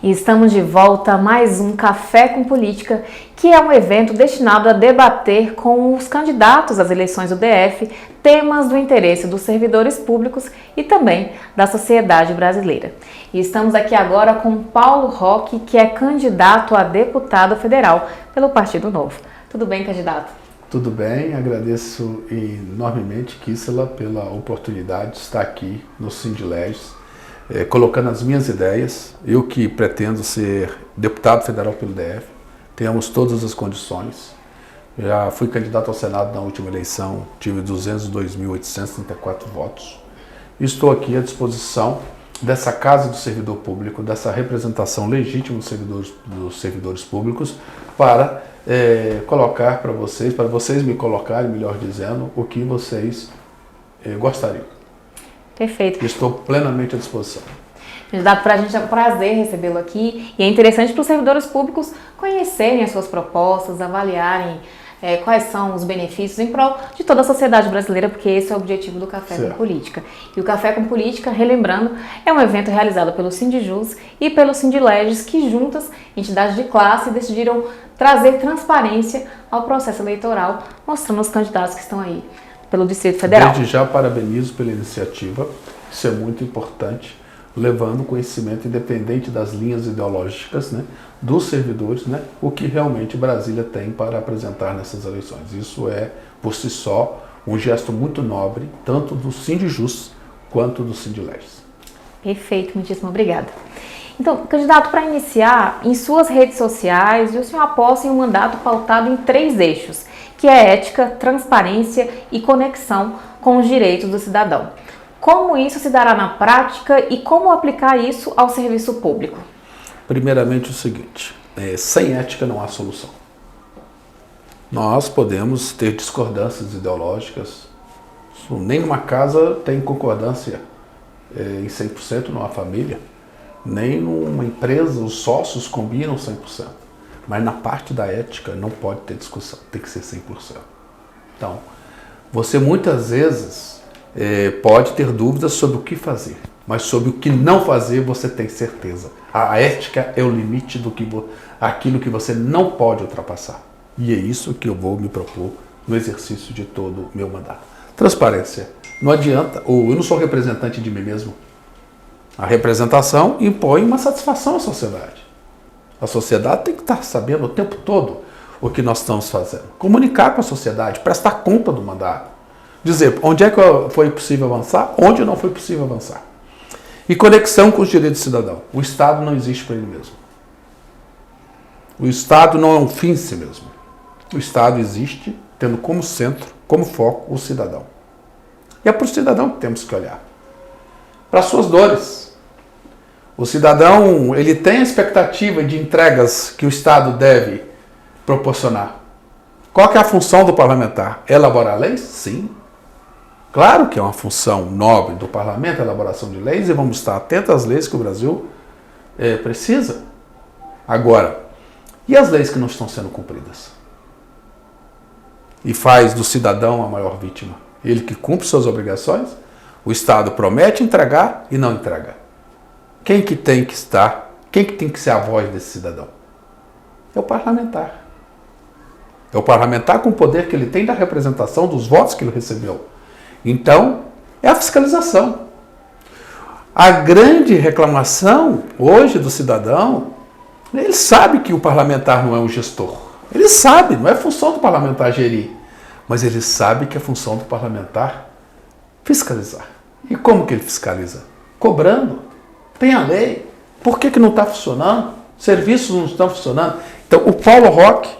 E estamos de volta a mais um Café com Política, que é um evento destinado a debater com os candidatos às eleições do DF temas do interesse dos servidores públicos e também da sociedade brasileira. E estamos aqui agora com Paulo Roque, que é candidato a deputado federal pelo Partido Novo. Tudo bem, candidato? Tudo bem, agradeço enormemente, Kissela, pela oportunidade de estar aqui no Sindileges, colocando as minhas ideias. Eu que pretendo ser deputado federal pelo DF, temos todas as condições. Já fui candidato ao Senado na última eleição, tive 202.834 votos. Estou aqui à disposição dessa Casa do Servidor Público, dessa representação legítima dos servidores públicos, para colocar para vocês me colocarem, melhor dizendo, o que vocês gostariam. Perfeito. Estou plenamente à disposição. Candidato, para a gente é um prazer recebê-lo aqui e é interessante para os servidores públicos conhecerem as suas propostas, avaliarem quais são os benefícios em prol de toda a sociedade brasileira, porque esse é o objetivo do Café com Política. E o Café com Política, relembrando, é um evento realizado pelo Sindijus e pelo Sindileges, que juntas, entidades de classe, decidiram trazer transparência ao processo eleitoral, mostrando os candidatos que estão aí pelo Distrito Federal. Desde já parabenizo pela iniciativa, isso é muito importante, levando conhecimento independente das linhas ideológicas, né, dos servidores, né, o que realmente Brasília tem para apresentar nessas eleições. Isso é, por si só, um gesto muito nobre, tanto do Sindijus quanto do Sindileges. Perfeito, muitíssimo obrigada. Então, candidato, para iniciar, em suas redes sociais, o senhor aposta em um mandato pautado em 3 eixos, que é ética, transparência e conexão com os direitos do cidadão. Como isso se dará na prática e como aplicar isso ao serviço público? Primeiramente o seguinte, sem ética não há solução. Nós podemos ter discordâncias ideológicas, nem numa casa tem concordância em 100%, numa família, nem numa empresa os sócios combinam 100%. Mas na parte da ética não pode ter discussão, tem que ser 100%. Então, você muitas vezes pode ter dúvidas sobre o que fazer, mas sobre o que não fazer você tem certeza. A ética é o limite aquilo que você não pode ultrapassar. E é isso que eu vou me propor no exercício de todo o meu mandato. Transparência. Não adianta, eu não sou representante de mim mesmo. A representação impõe uma satisfação à sociedade. A sociedade tem que estar sabendo o tempo todo o que nós estamos fazendo. Comunicar com a sociedade, prestar conta do mandato. Dizer onde é que foi possível avançar, onde não foi possível avançar. E conexão com os direitos do cidadão. O Estado não existe para ele mesmo. O Estado não é um fim em si mesmo. O Estado existe tendo como centro, como foco, o cidadão. E é para o cidadão que temos que olhar. Para as suas dores. O cidadão, ele tem a expectativa de entregas que o Estado deve proporcionar. Qual que é a função do parlamentar? Elaborar leis? Sim. Claro que é uma função nobre do parlamento, a elaboração de leis, e vamos estar atentos às leis que o Brasil precisa. Agora, e as leis que não estão sendo cumpridas? E faz do cidadão a maior vítima. Ele que cumpre suas obrigações, o Estado promete entregar e não entrega. Quem que tem que estar, quem que tem que ser a voz desse cidadão? É o parlamentar. É o parlamentar com o poder que ele tem da representação dos votos que ele recebeu. Então, é a fiscalização. A grande reclamação hoje do cidadão, ele sabe que o parlamentar não é um gestor. Ele sabe, não é função do parlamentar gerir. Mas ele sabe que é função do parlamentar fiscalizar. E como que ele fiscaliza? Cobrando. Tem a lei. Por que não está funcionando? Serviços não estão funcionando. Então, o Paulo Roque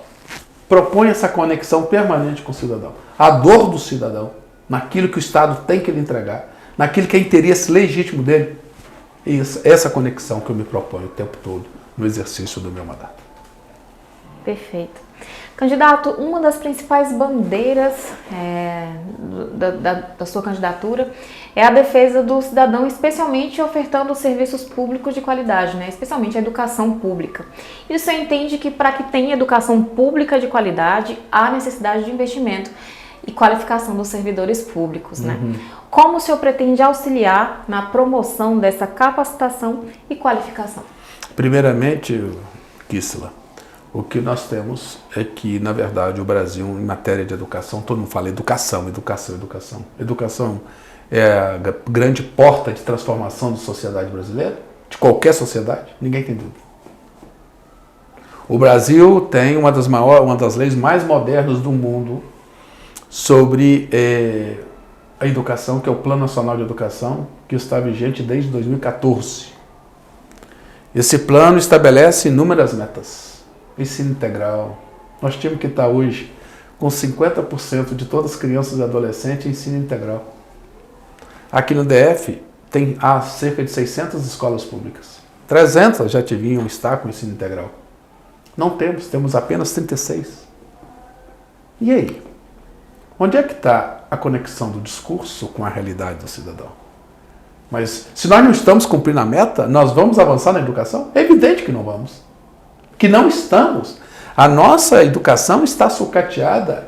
propõe essa conexão permanente com o cidadão. A dor do cidadão, naquilo que o Estado tem que lhe entregar, naquilo que é interesse legítimo dele. Essa conexão que eu me proponho o tempo todo no exercício do meu mandato. Perfeito. Candidato, uma das principais bandeiras da sua candidatura é a defesa do cidadão, especialmente ofertando serviços públicos de qualidade, né? Especialmente a educação pública. E você entende que para que tenha educação pública de qualidade, há necessidade de investimento e qualificação dos servidores públicos, né? Como o senhor pretende auxiliar na promoção dessa capacitação e qualificação? Primeiramente, Kissela, o que nós temos é que, na verdade, o Brasil, em matéria de educação, todo mundo fala educação, educação, educação. Educação é a grande porta de transformação da sociedade brasileira, de qualquer sociedade, ninguém tem dúvida. O Brasil tem uma das leis mais modernas do mundo sobre a educação, que é o Plano Nacional de Educação, que está vigente desde 2014. Esse plano estabelece inúmeras metas. Ensino integral. Nós tínhamos que estar hoje com 50% de todas as crianças e adolescentes em ensino integral. Aqui no DF há cerca de 600 escolas públicas. 300 já deviam estar com ensino integral. Não temos apenas 36. E aí? Onde é que está a conexão do discurso com a realidade do cidadão? Mas se nós não estamos cumprindo a meta, nós vamos avançar na educação? É evidente que não vamos. Que não estamos. A nossa educação está sucateada.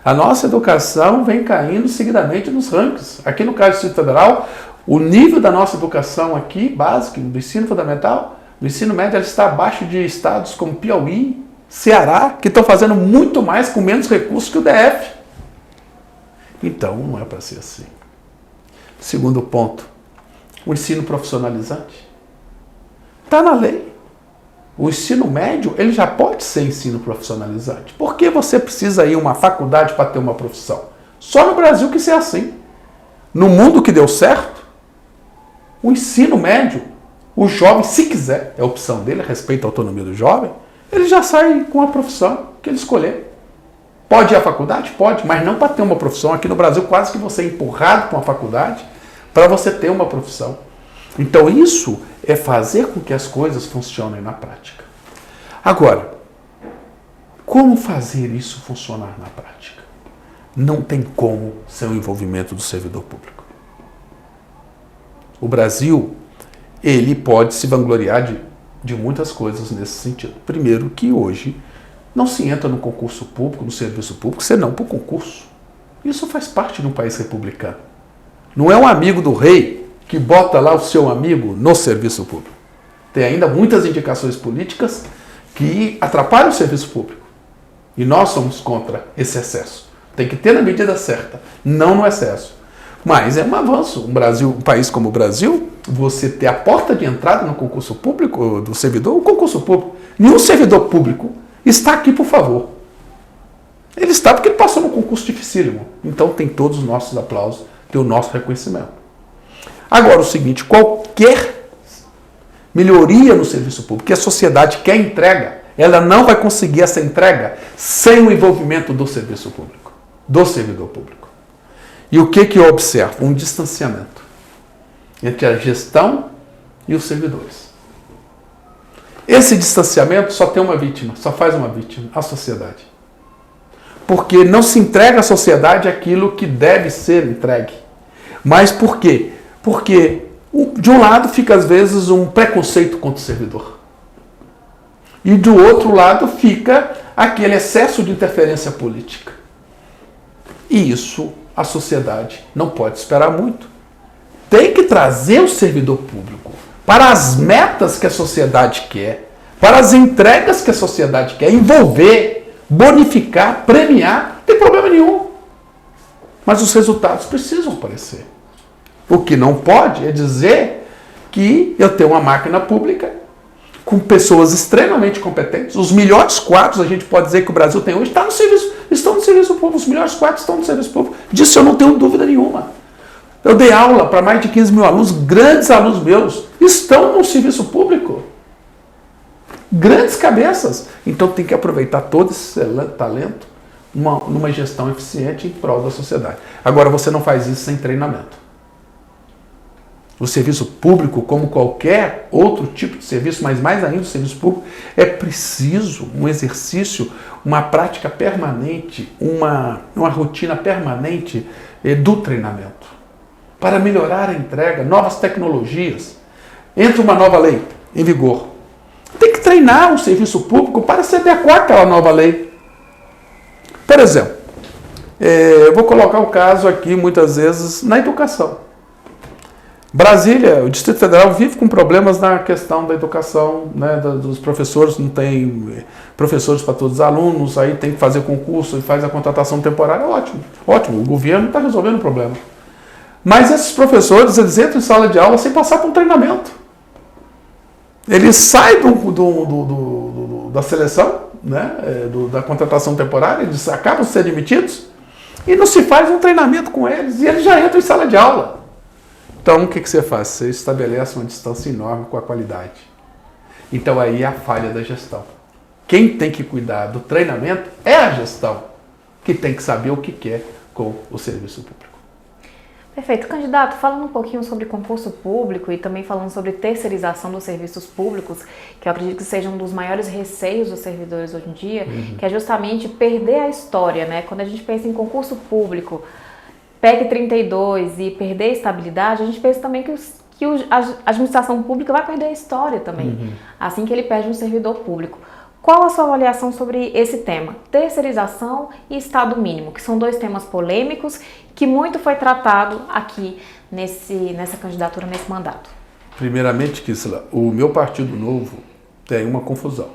A nossa educação vem caindo seguidamente nos rankings. Aqui no caso do Distrito Federal, o nível da nossa educação aqui, básica, do ensino fundamental, do ensino médio, ela está abaixo de estados como Piauí, Ceará, que estão fazendo muito mais com menos recursos que o DF. Então, não é para ser assim. Segundo ponto, o ensino profissionalizante. Está na lei. O ensino médio, ele já pode ser ensino profissionalizante. Por que você precisa ir a uma faculdade para ter uma profissão? Só no Brasil que isso é assim. No mundo que deu certo, o ensino médio, o jovem, se quiser, é a opção dele, respeita a autonomia do jovem, ele já sai com a profissão que ele escolher. Pode ir à faculdade? Pode, mas não para ter uma profissão. Aqui no Brasil, quase que você é empurrado para uma faculdade para você ter uma profissão. Então isso é fazer com que as coisas funcionem na prática. Agora, como fazer isso funcionar na prática? Não tem como sem o envolvimento do servidor público. O Brasil, ele pode se vangloriar de muitas coisas nesse sentido. Primeiro, que hoje não se entra no concurso público, no serviço público, senão por concurso. Isso faz parte de um país republicano. Não é um amigo do rei que bota lá o seu amigo no serviço público. Tem ainda muitas indicações políticas que atrapalham o serviço público. E nós somos contra esse excesso. Tem que ter na medida certa, não no excesso. Mas é um avanço. Um país como o Brasil, você ter a porta de entrada no concurso público do servidor, o concurso público. Nenhum servidor público está aqui por favor. Ele está porque ele passou num concurso dificílimo. Então tem todos os nossos aplausos, tem o nosso reconhecimento. Agora o seguinte, qualquer melhoria no serviço público que a sociedade quer entrega, ela não vai conseguir essa entrega sem o envolvimento do serviço público, do servidor público. E o que eu observo? Um distanciamento entre a gestão e os servidores. Esse distanciamento só tem uma vítima, só faz uma vítima, a sociedade. Porque não se entrega à sociedade aquilo que deve ser entregue. Mas por quê? Porque de um lado fica às vezes um preconceito contra o servidor. E do outro lado fica aquele excesso de interferência política. E isso a sociedade não pode esperar muito. Tem que trazer o servidor público para as metas que a sociedade quer, para as entregas que a sociedade quer, envolver, bonificar, premiar, não tem problema nenhum. Mas os resultados precisam aparecer. O que não pode é dizer que eu tenho uma máquina pública com pessoas extremamente competentes. Os melhores quadros, a gente pode dizer que o Brasil tem hoje, estão no serviço público. Os melhores quadros estão no serviço público. Disso eu não tenho dúvida nenhuma. Eu dei aula para mais de 15 mil alunos, grandes alunos meus, estão no serviço público. Grandes cabeças. Então tem que aproveitar todo esse talento numa gestão eficiente em prol da sociedade. Agora você não faz isso sem treinamento. O serviço público, como qualquer outro tipo de serviço, mas mais ainda o serviço público, é preciso um exercício, uma prática permanente, uma rotina permanente do treinamento. Para melhorar a entrega, novas tecnologias. Entra uma nova lei em vigor. Tem que treinar o serviço público para se adequar àquela nova lei. Por exemplo, eu vou colocar o caso aqui, muitas vezes, na educação. Brasília, o Distrito Federal vive com problemas na questão da educação, né, dos professores, não tem professores para todos os alunos, aí tem que fazer concurso e faz a contratação temporária, ótimo, ótimo, o governo está resolvendo o problema. Mas esses professores, eles entram em sala de aula sem passar por um treinamento. Eles saem da seleção, né, da contratação temporária, eles acabam de ser admitidos e não se faz um treinamento com eles, e eles já entram em sala de aula. Então, o que você faz? Você estabelece uma distância enorme com a qualidade. Então, aí é a falha da gestão. Quem tem que cuidar do treinamento é a gestão, que tem que saber o que quer com o serviço público. Perfeito. Candidato, falando um pouquinho sobre concurso público e também falando sobre terceirização dos serviços públicos, que eu acredito que seja um dos maiores receios dos servidores hoje em dia, que é justamente perder a história, né? Quando a gente pensa em concurso público, PEC 32 e perder a estabilidade, a gente pensa também que a administração pública vai perder a história também, assim que ele perde um servidor público. Qual a sua avaliação sobre esse tema? Terceirização e Estado mínimo, que são dois temas polêmicos que muito foi tratado aqui nessa candidatura, nesse mandato. Primeiramente, Kissela, o meu Partido Novo tem uma confusão.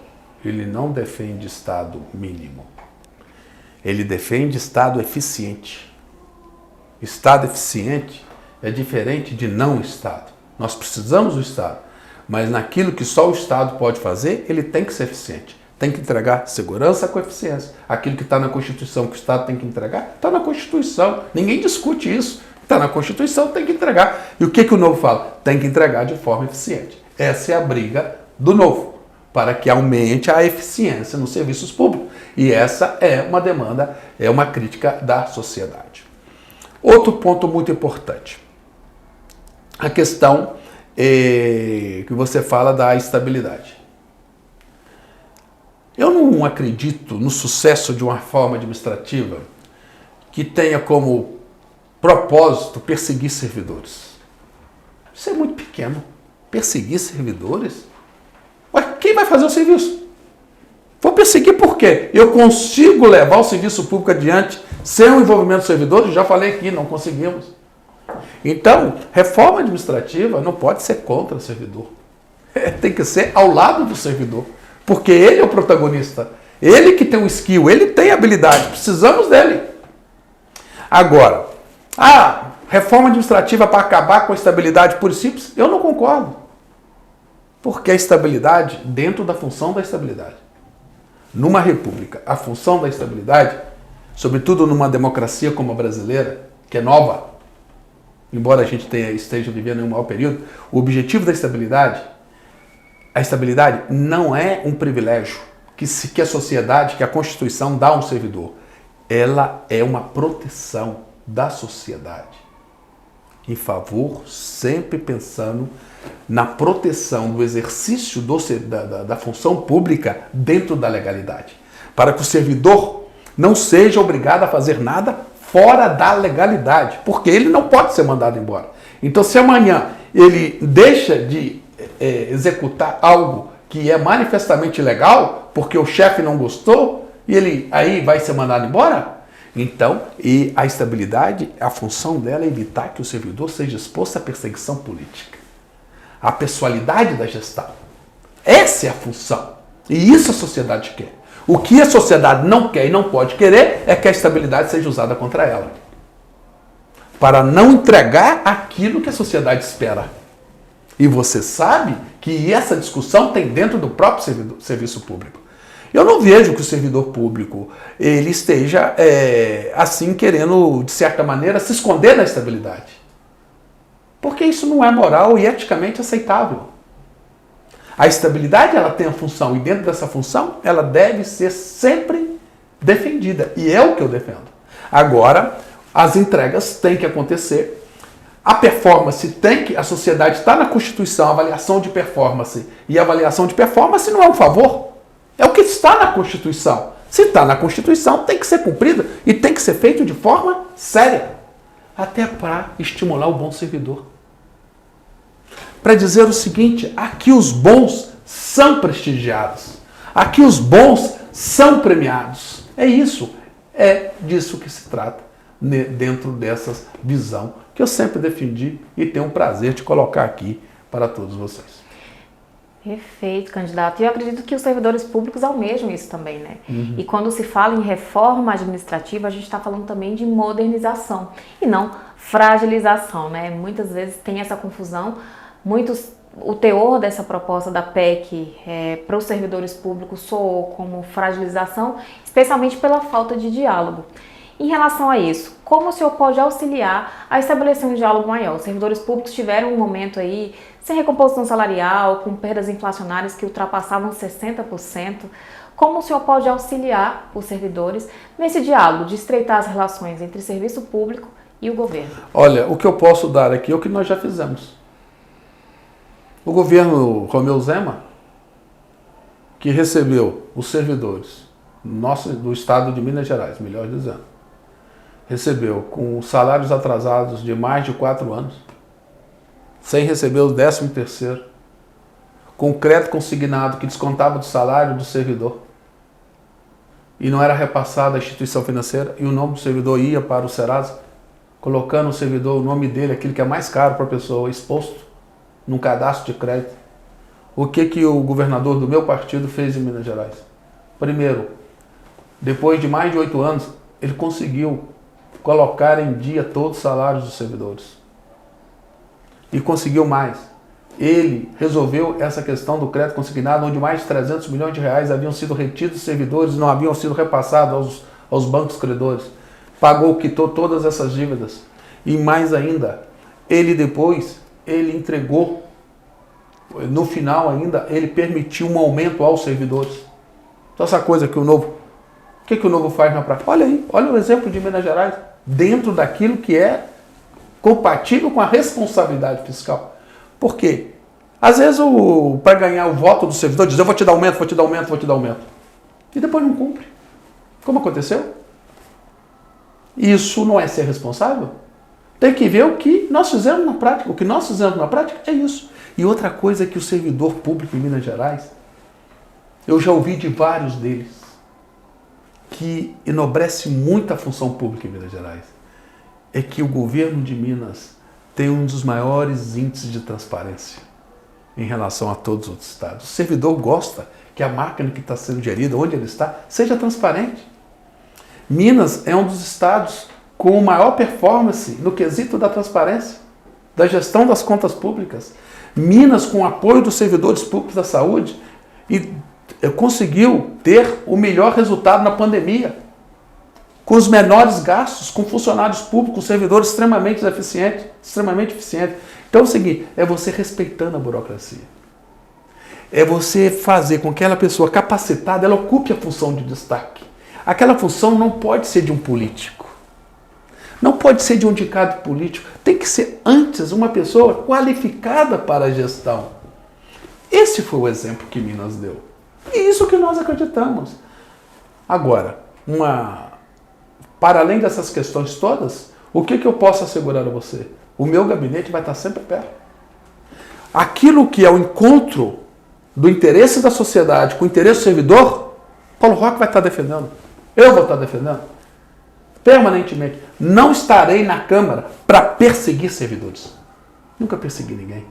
Ele não defende Estado mínimo. Ele defende Estado eficiente. Estado eficiente é diferente de não Estado. Nós precisamos do Estado, mas naquilo que só o Estado pode fazer, ele tem que ser eficiente. Tem que entregar segurança com eficiência. Aquilo que está na Constituição que o Estado tem que entregar, está na Constituição. Ninguém discute isso. Está na Constituição, tem que entregar. E o que o Novo fala? Tem que entregar de forma eficiente. Essa é a briga do Novo, para que aumente a eficiência nos serviços públicos. E essa é uma demanda, é uma crítica da sociedade. Outro ponto muito importante, a questão que você fala da estabilidade. Eu não acredito no sucesso de uma reforma administrativa que tenha como propósito perseguir servidores. Isso é muito pequeno. Perseguir servidores? Ué, quem vai fazer o serviço? Vou perseguir por quê? Eu consigo levar o serviço público adiante sem o envolvimento dos servidores? Já falei aqui, não conseguimos. Então, reforma administrativa não pode ser contra o servidor. Tem que ser ao lado do servidor. Porque ele é o protagonista. Ele que tem o skill, ele tem habilidade. Precisamos dele. Agora, reforma administrativa para acabar com a estabilidade pura e simples? Eu não concordo. Porque a estabilidade dentro da função da estabilidade. Numa república, a função da estabilidade, sobretudo numa democracia como a brasileira, que é nova, embora a gente esteja vivendo em um mau período, o objetivo da estabilidade, a estabilidade não é um privilégio que a sociedade, que a Constituição dá a um servidor. Ela é uma proteção da sociedade. Em favor, sempre pensando na proteção do exercício da função pública dentro da legalidade. Para que o servidor não seja obrigado a fazer nada fora da legalidade, porque ele não pode ser mandado embora. Então, se amanhã ele deixa de executar algo que é manifestamente ilegal, porque o chefe não gostou, e ele aí vai ser mandado embora? Então, e a estabilidade, a função dela é evitar que o servidor seja exposto à perseguição política. A pessoalidade da gestão. Essa é a função. E isso a sociedade quer. O que a sociedade não quer e não pode querer é que a estabilidade seja usada contra ela. Para não entregar aquilo que a sociedade espera. E você sabe que essa discussão tem dentro do próprio serviço público. Eu não vejo que o servidor público ele esteja assim querendo, de certa maneira, se esconder da estabilidade. Porque isso não é moral e eticamente aceitável. A estabilidade ela tem a função e dentro dessa função ela deve ser sempre defendida. E é o que eu defendo. Agora, as entregas têm que acontecer. A performance a sociedade está na Constituição, a avaliação de performance. E a avaliação de performance não é um favor. É o que está na Constituição. Se está na Constituição, tem que ser cumprido e tem que ser feito de forma séria. Até para estimular o bom servidor. Para dizer o seguinte, aqui os bons são prestigiados. Aqui os bons são premiados. É isso. É disso que se trata. dentro dessa visão que eu sempre defendi e tenho o prazer de colocar aqui para todos vocês. Perfeito, candidato. E eu acredito que os servidores públicos almejam isso também, né? E quando se fala em reforma administrativa, a gente está falando também de modernização e não fragilização, né? Muitas vezes tem essa confusão. O teor dessa proposta da PEC para os servidores públicos soou como fragilização, especialmente pela falta de diálogo. Em relação a isso, como o senhor pode auxiliar a estabelecer um diálogo maior? Os servidores públicos tiveram um momento aí sem recomposição salarial, com perdas inflacionárias que ultrapassavam 60%. Como o senhor pode auxiliar os servidores nesse diálogo de estreitar as relações entre o serviço público e o governo? Olha, o que eu posso dar aqui é o que nós já fizemos. O governo Romeu Zema, que recebeu os servidores do estado de Minas Gerais, melhor dizendo, recebeu com salários atrasados de mais de 4 anos, sem receber o 13º, com crédito consignado que descontava do salário do servidor e não era repassado à instituição financeira, e o nome do servidor ia para o Serasa, colocando o servidor, o nome dele, aquilo que é mais caro para a pessoa, exposto num cadastro de crédito. O que o governador do meu partido fez em Minas Gerais? Primeiro, depois de mais de 8 anos, ele conseguiu colocar em dia todos os salários dos servidores. E conseguiu mais. Ele resolveu essa questão do crédito consignado, onde mais de 300 milhões de reais haviam sido retidos dos servidores e não haviam sido repassados aos bancos credores. Pagou, quitou todas essas dívidas. E mais ainda, ele entregou, no final ainda, ele permitiu um aumento aos servidores. Então essa coisa que o Novo, o que o Novo faz na prática? Olha aí, olha o exemplo de Minas Gerais, dentro daquilo que é compatível com a responsabilidade fiscal. Por quê? Às vezes, para ganhar o voto do servidor, diz, eu vou te dar aumento, vou te dar aumento, vou te dar aumento. E depois não cumpre. Como aconteceu? Isso não é ser responsável? Tem que ver o que nós fizemos na prática. O que nós fizemos na prática é isso. E outra coisa é que o servidor público em Minas Gerais, eu já ouvi de vários deles, que enobrece muito a função pública em Minas Gerais, é que o governo de Minas tem um dos maiores índices de transparência em relação a todos os outros estados. O servidor gosta que a máquina que está sendo gerida, onde ele está, seja transparente. Minas é um dos estados com maior performance no quesito da transparência, da gestão das contas públicas. Minas, com o apoio dos servidores públicos da saúde, conseguiu ter o melhor resultado na pandemia, com os menores gastos, com funcionários públicos, servidores extremamente eficientes. Então é o seguinte, é você respeitando a burocracia. É você fazer com que aquela pessoa capacitada, ela ocupe a função de destaque. Aquela função não pode ser de um político. Não pode ser de um indicado político. Tem que ser antes uma pessoa qualificada para a gestão. Esse foi o exemplo que Minas deu. E isso que nós acreditamos. Agora, para além dessas questões todas, o que eu posso assegurar a você? O meu gabinete vai estar sempre perto. Aquilo que é o encontro do interesse da sociedade com o interesse do servidor, Paulo Roque vai estar defendendo. Eu vou estar defendendo. Permanentemente. Não estarei na Câmara para perseguir servidores. Nunca persegui ninguém.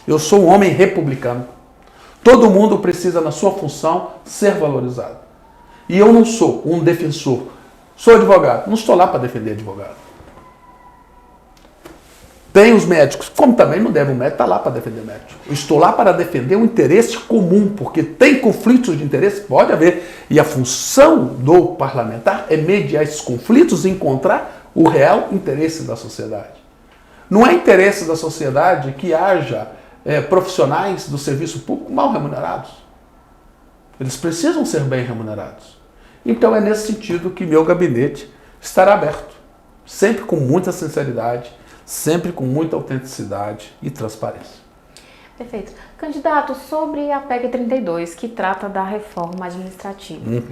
Eu sou um homem republicano. Todo mundo precisa, na sua função, ser valorizado. E eu não sou um defensor. Sou advogado. Não estou lá para defender advogado. Tem os médicos, como também não deve um médico estar lá para defender médico. Eu estou lá para defender o interesse comum, porque tem conflitos de interesse, pode haver. E a função do parlamentar é mediar esses conflitos e encontrar o real interesse da sociedade. Não é interesse da sociedade que haja profissionais do serviço público mal remunerados. Eles precisam ser bem remunerados. Então é nesse sentido que meu gabinete estará aberto, sempre com muita sinceridade, sempre com muita autenticidade e transparência. Perfeito. Candidato, sobre a PEC 32, que trata da reforma administrativa,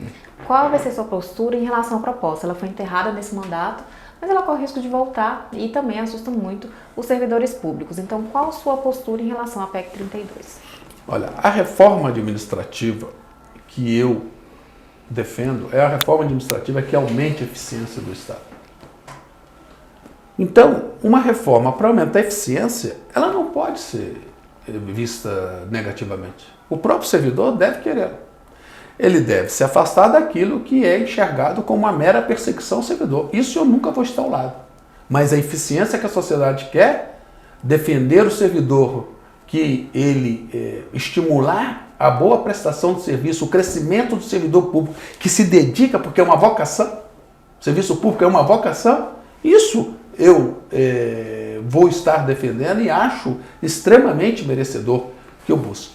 qual vai ser sua postura em relação à proposta? Ela foi enterrada nesse mandato, mas ela corre o risco de voltar e também assusta muito os servidores públicos. Então, qual a sua postura em relação à PEC 32? Olha, a reforma administrativa que eu defendo é a reforma administrativa que aumente a eficiência do Estado. Então, uma reforma para aumentar a eficiência, ela não pode ser vista negativamente. O próprio servidor deve querer. Ele deve se afastar daquilo que é enxergado como uma mera perseguição ao servidor. Isso eu nunca vou estar ao lado. Mas a eficiência que a sociedade quer, defender o servidor, que ele estimular a boa prestação de serviço, o crescimento do servidor público, que se dedica porque é uma vocação, o serviço público é uma vocação, isso eu vou estar defendendo e acho extremamente merecedor que eu busque.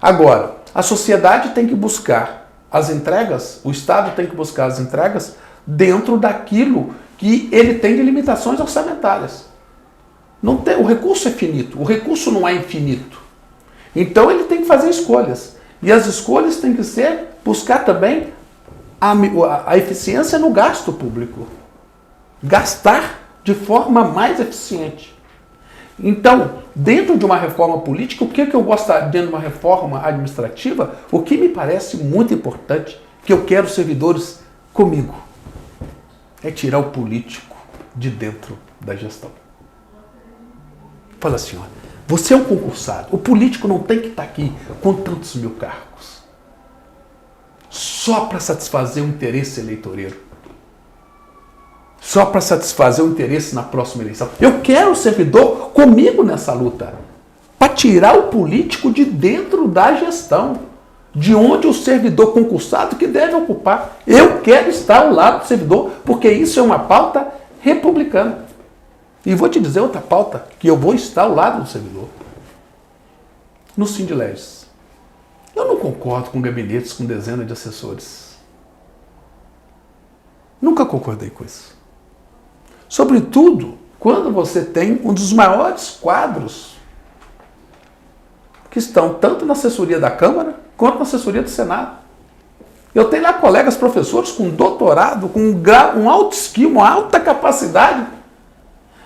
Agora, a sociedade tem que buscar as entregas, o Estado tem que buscar as entregas dentro daquilo que ele tem de limitações orçamentárias. Não tem, o recurso é finito, o recurso não é infinito. Então ele tem que fazer escolhas. E as escolhas têm que ser buscar também a eficiência no gasto público. Gastar de forma mais eficiente. Então, dentro de uma reforma política, o que eu gostaria dentro de uma reforma administrativa? O que me parece muito importante, que eu quero servidores comigo, é tirar o político de dentro da gestão. Fala assim, olha, você é um concursado, o político não tem que estar aqui com tantos mil cargos, só para satisfazer o interesse eleitoreiro, só para satisfazer o interesse na próxima eleição. Eu quero o servidor comigo nessa luta, para tirar o político de dentro da gestão, de onde o servidor concursado que deve ocupar. Eu quero estar ao lado do servidor, porque isso é uma pauta republicana. E vou te dizer outra pauta, que eu vou estar ao lado do servidor. No Sindileges. Eu não concordo com gabinetes com dezenas de assessores. Nunca concordei com isso. Sobretudo, quando você tem um dos maiores quadros que estão tanto na assessoria da Câmara, quanto na assessoria do Senado. Eu tenho lá colegas professores com doutorado, com um alto skill, uma alta capacidade.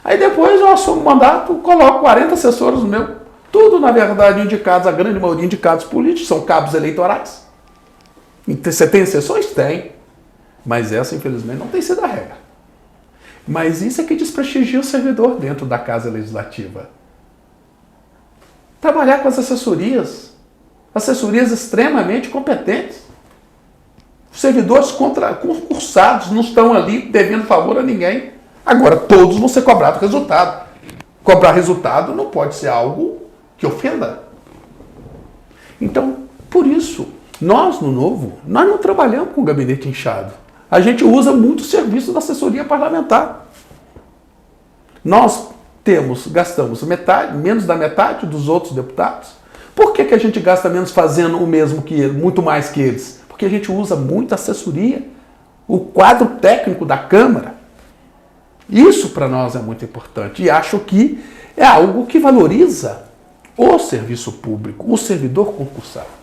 Aí depois eu assumo o mandato, coloco 40 assessores no meu. Tudo, na verdade, indicados, a grande maioria indicados políticos, são cabos eleitorais. Você tem exceções? Tem. Mas essa, infelizmente, não tem sido a regra. Mas isso é que desprestigia o servidor dentro da Casa Legislativa. Trabalhar com as assessorias extremamente competentes. Os servidores concursados não estão ali devendo favor a ninguém. Agora, todos vão ser cobrados resultado. Cobrar resultado não pode ser algo que ofenda. Então, por isso, nós no Novo, nós não trabalhamos com gabinete inchado. A gente usa muito o serviço da assessoria parlamentar. Nós gastamos menos da metade dos outros deputados. Por que a gente gasta menos fazendo o mesmo que eles, muito mais que eles? Porque a gente usa muito a assessoria, o quadro técnico da Câmara. Isso para nós é muito importante e acho que é algo que valoriza o serviço público, o servidor concursado.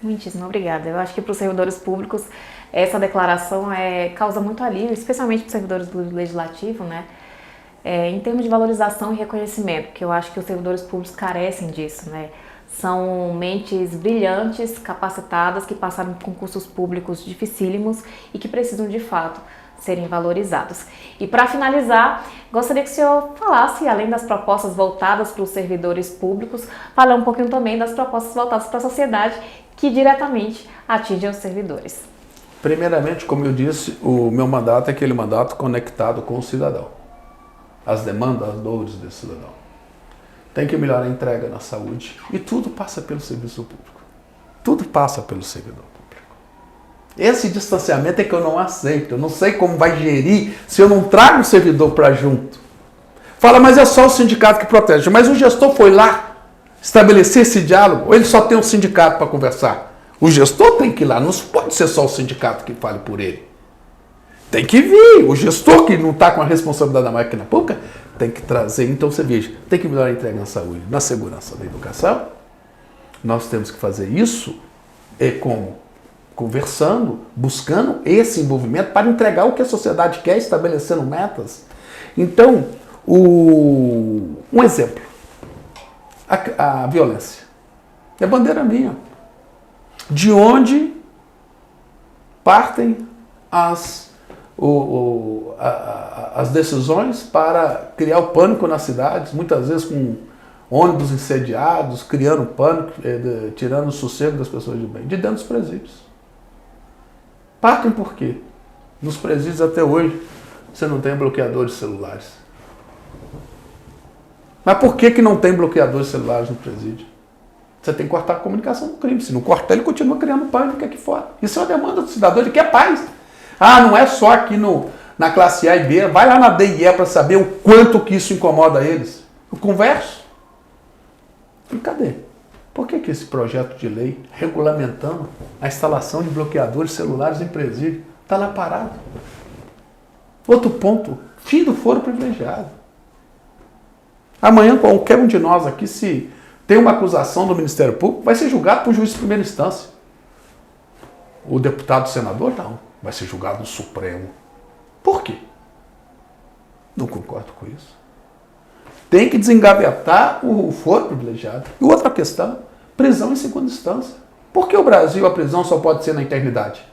Muitíssimo obrigada. Eu acho que para os servidores públicos essa declaração causa muito alívio, especialmente para os servidores do Legislativo, né? Em termos de valorização e reconhecimento, que eu acho que os servidores públicos carecem disso, né? São mentes brilhantes, capacitadas, que passaram por concursos públicos dificílimos e que precisam de fato serem valorizados. E para finalizar, gostaria que o senhor falasse, além das propostas voltadas para os servidores públicos, falar um pouquinho também das propostas voltadas para a sociedade que diretamente atingem os servidores. Primeiramente, como eu disse, o meu mandato é aquele mandato conectado com o cidadão. As demandas, as dores desse cidadão. Tem que melhorar a entrega na saúde e tudo passa pelo serviço público. Tudo passa pelo servidor público. Esse distanciamento é que eu não aceito. Eu não sei como vai gerir se eu não trago o servidor para junto. Fala, mas é só o sindicato que protege. Mas o gestor foi lá estabelecer esse diálogo ou ele só tem um sindicato para conversar? O gestor tem que ir lá. Não pode ser só o sindicato que fale por ele. Tem que vir. O gestor que não está com a responsabilidade da máquina pública tem que trazer. Então você veja, tem que melhorar a entrega na saúde, na segurança, na educação. Nós temos que fazer isso como? Conversando, buscando esse envolvimento para entregar o que a sociedade quer, estabelecendo metas. Então, um exemplo, a violência. É bandeira minha. De onde partem as decisões para criar o pânico nas cidades, muitas vezes com ônibus incendiados, criando pânico, tirando o sossego das pessoas de bem, de dentro dos presídios. Partem por quê? Nos presídios até hoje você não tem bloqueadores celulares. Mas por que não tem bloqueadores celulares no presídio? Você tem que cortar a comunicação do crime. Se não cortar, ele continua criando pânico aqui fora. Isso é uma demanda do cidadão, ele quer paz. Ah, não é só aqui na classe A e B. Vai lá na D e E para saber o quanto que isso incomoda eles. Eu converso. E cadê? Por que esse projeto de lei regulamentando a instalação de bloqueadores celulares em presídio está lá parado? Outro ponto, fim do foro privilegiado. Amanhã qualquer um de nós aqui, se tem uma acusação do Ministério Público, vai ser julgado por juiz de primeira instância. O deputado, o senador, não. Vai ser julgado no Supremo. Por quê? Não concordo com isso. Tem que desengavetar o foro privilegiado. E outra questão, prisão em segunda instância. Por que o Brasil, a prisão só pode ser na eternidade?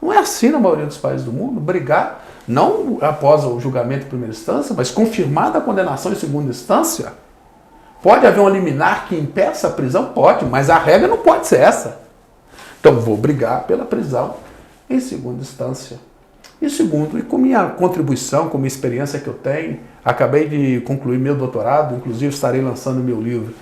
Não é assim na maioria dos países do mundo. Brigar, não após o julgamento em primeira instância, mas confirmada a condenação em segunda instância. Pode haver um liminar que impeça a prisão? Pode, mas a regra não pode ser essa. Então vou brigar pela prisão em segunda instância. E segundo, e com minha contribuição, com minha experiência que eu tenho, acabei de concluir meu doutorado, inclusive estarei lançando meu livro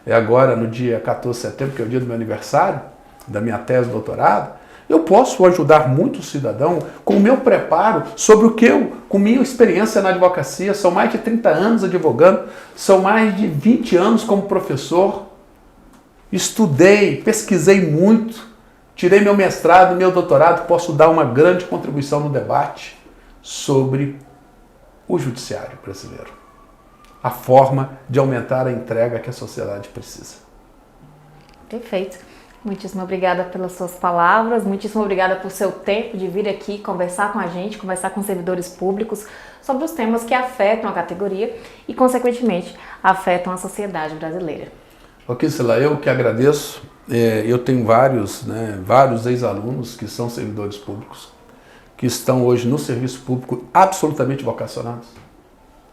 agora no dia 14 de setembro, que é o dia do meu aniversário, da minha tese de doutorado. Eu posso ajudar muito o cidadão com o meu preparo sobre o que eu, com minha experiência na advocacia, são mais de 30 anos advogando, são mais de 20 anos como professor, estudei, pesquisei muito, tirei meu mestrado e meu doutorado, posso dar uma grande contribuição no debate sobre o judiciário brasileiro. A forma de aumentar a entrega que a sociedade precisa. Perfeito. Muitíssimo obrigada pelas suas palavras, muitíssimo obrigada por seu tempo de vir aqui conversar com a gente, conversar com servidores públicos sobre os temas que afetam a categoria e, consequentemente, afetam a sociedade brasileira. Ok, Sila, eu que agradeço. Eu tenho vários ex-alunos que são servidores públicos, que estão hoje no serviço público absolutamente vocacionados.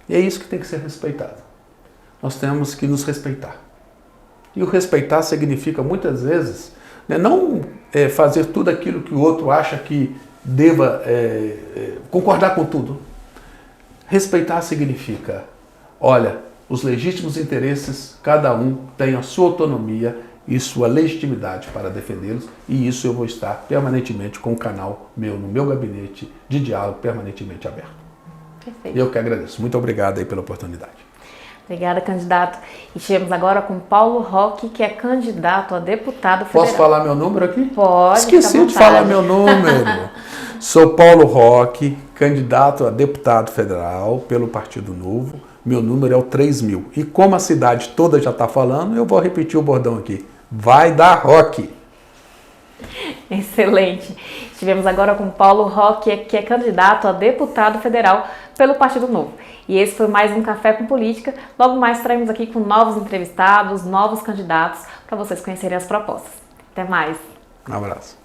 E é isso que tem que ser respeitado. Nós temos que nos respeitar. E o respeitar significa, muitas vezes, não fazer tudo aquilo que o outro acha que deva concordar com tudo. Respeitar significa, olha, os legítimos interesses, cada um tem a sua autonomia e sua legitimidade para defendê-los, e isso eu vou estar permanentemente com o canal meu, no meu gabinete de diálogo permanentemente aberto. Perfeito. Eu que agradeço. Muito obrigado aí pela oportunidade. Obrigada, candidato. E estivemos agora com Paulo Roque, que é candidato a deputado federal. Posso falar meu número aqui? Pode. Esqueci de falar meu número. Sou Paulo Roque, candidato a deputado federal pelo Partido Novo. Meu número é o 3000. E como a cidade toda já está falando, eu vou repetir o bordão aqui. Vai dar Roque. Excelente. Estivemos agora com Paulo Roque, que é candidato a deputado federal pelo Partido Novo. E esse foi mais um Café com Política. Logo mais estaremos aqui com novos entrevistados, novos candidatos, para vocês conhecerem as propostas. Até mais. Um abraço.